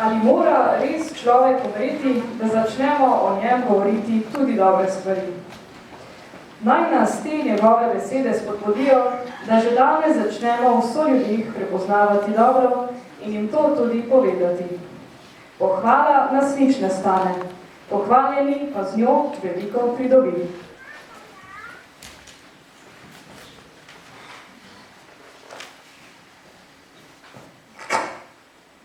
Ali mora res človek umreti, da začnemo o njem govoriti tudi dobre stvari? Naj nas te njegove besede spodbudijo, da že danes začnemo vso ljudih prepoznavati dobro in jim to tudi povedati. Pohvala nas nič ne stane, pohvaljeni pa z njo veliko pridobi.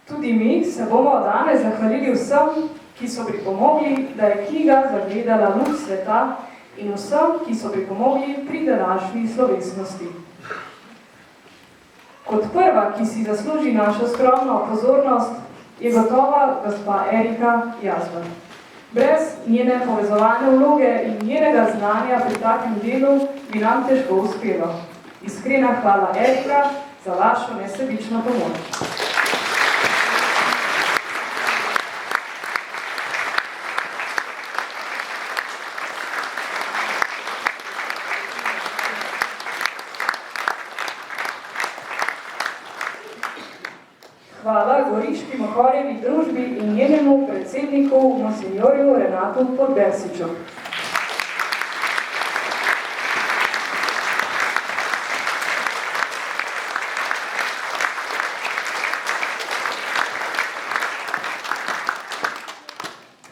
Tudi mi se bomo danes zahvalili vsem, ki so pripomogli, da je knjiga zagledala luč sveta in vsem, ki so pripomogli pri današnji slovesnosti. Kot prva, ki si zasluži našo skromno pozornost, je gotova gospa Erika Jazva. Brez njene povezovalne vloge in njenega znanja pri takem delu bi nam težko uspelo. Iskrena hvala, Erika, za vašo nesebično pomoč. Hvala Goriški Mohorjevi družbi in njenemu predsedniku monsinjorju Renatu Podbersiču.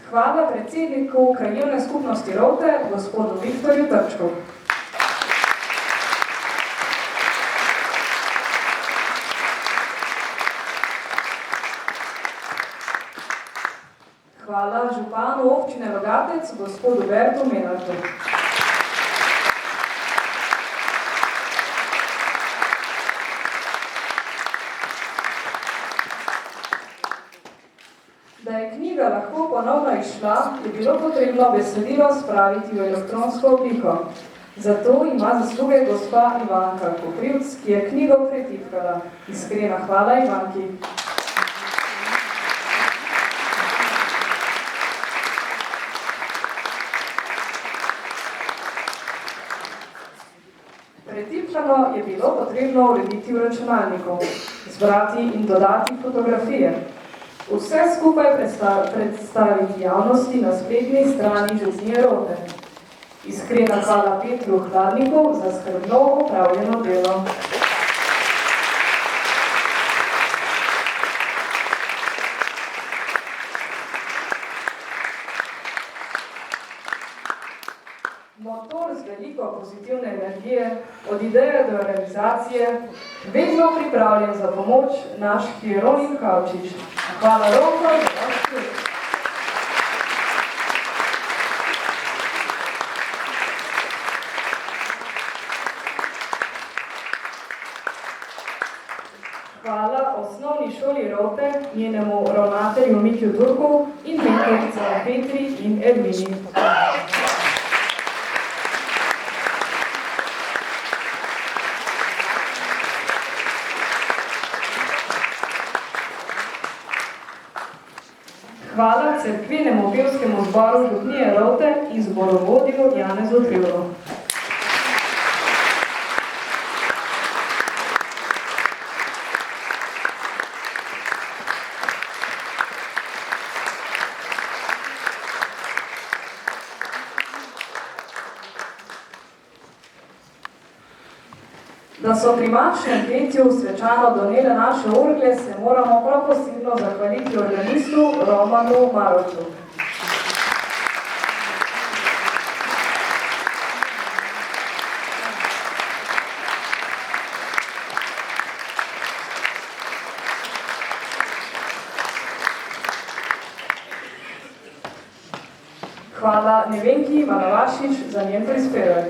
Hvala predsedniku krajevne skupnosti Rote, gospodu Viktorju Trčku. Hvala županu občine Rogatec, gospodu Bertu Menartu. Da je knjiga lahko ponovno izšla, je bilo potrebno besedilo spraviti v elektronsko obliko. Zato ima zasluge gospa Ivanka Koprivc, ki je knjigo pretipkala. Iskrena hvala Ivanki. Pretipkano je bilo potrebno urediti v računalniku, zbrati in dodati fotografije. Vse skupaj predstaviti javnosti na spletni strani Župnije Rote. Iskrena hvala Petru Hladniku za skrbno opravljeno delo. Motor z veliko pozitivne energije, od ideje do realizacije, vedno pripravljen za pomoč naš Hieronim Kavčič. Hvala Roko za vaš trud. Hvala osnovni šoli Rote, njenemu ravnatelju Mitju Turku in mentoricam Petri in Edmini. Hvala cerkvenemu pevskemu zboru Župnije Rote in zborovodju Janezu Trivru. Da so pri manjšem petju svečano donele naše orgle, se moramo prav posebno zahvaliti organistu Romanu Maroču. Hvala Nevenki Malavašič za njen prispevek.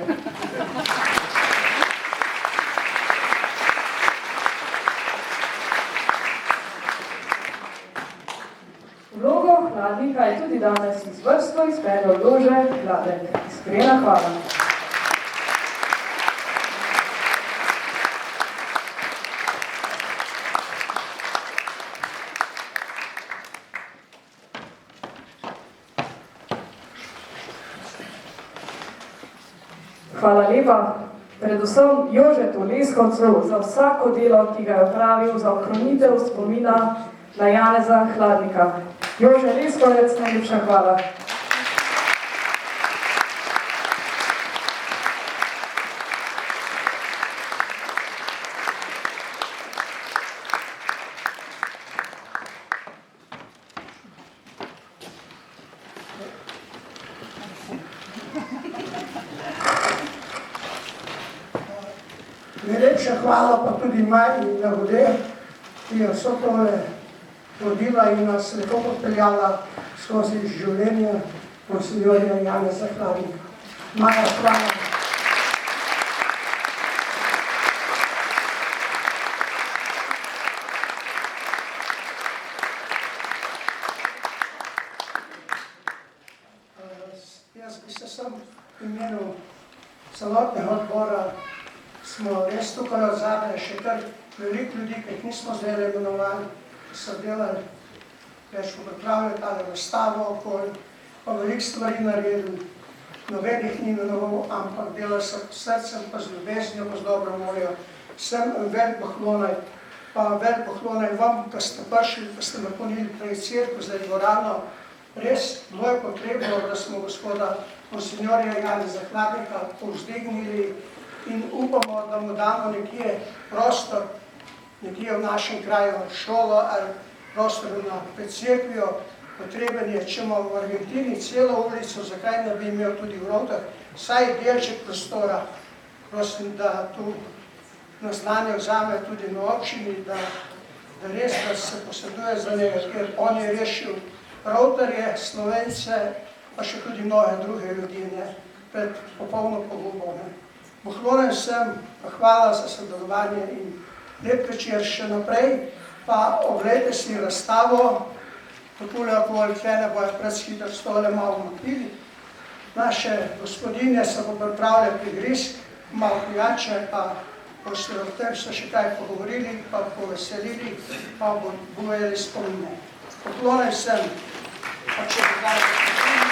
Vlogo Hladnika je tudi danes izvrstno izpedel Jože Hladek. Iskrena hvala. Hvala lepa predvsem Jožetu Leskovcu za vsako delo, ki ga je opravil za ohranitev spomina na Janeza Hladnika. Jože Leskovec, najlepša hvala. Najlepša hvala pa tudi Maji Nagode, ki je vso tole vodila in nas lepo popeljala skozi življenje monsinjorja Janeza Hladnika. Maja, hvala. Jaz bi se sam v imenu celotnega odbora smo res tukaj od zadaj še kar veliko ljudi, ki jih nismo zdaj imenovali, ki so delali, več pripravljali tale razstavo okoli, pa veliko stvari naredili, nobenih ni imenoval, ampak delali so s srcem, pa z ljubeznijo, pa z dobro voljo. Sem velik poklonaj, pa velik poklonaj vam, da ste prišli, da ste napolnili prej cerkev, zdaj dvorano. Res bilo je potrebno, da smo gospoda monsinjorja Janeza Hladnika povzdignili in upamo, da mu damo nekje prostor, nekje v našem kraju šolo ali prostor pred cerkvijo. Potreben je, če imamo v Argentini celo ulico, zakaj ne bi imel tudi v Rovtah, vsaj delček prostora. Prosim, da tu na znanje vzame tudi na občini, da res da se poseduje za njega, ker on je rešil Rovtarje, Slovence, pa še tudi mnoge druge ljudi pred popolno pogubo. Poklonjen sem, pa hvala za sodelovanje in lep večer še naprej, pa oglejte si razstavo, takole okoli tlene bojo predskiter stole malo umaknili. Naše gospodinje se bo pripravljali prigrizk, malo pijače, pa boste o tem se še kaj pogovorili, pa poveselili, pa bo bojeli spomine. Poklonjen sem, pa če bi dali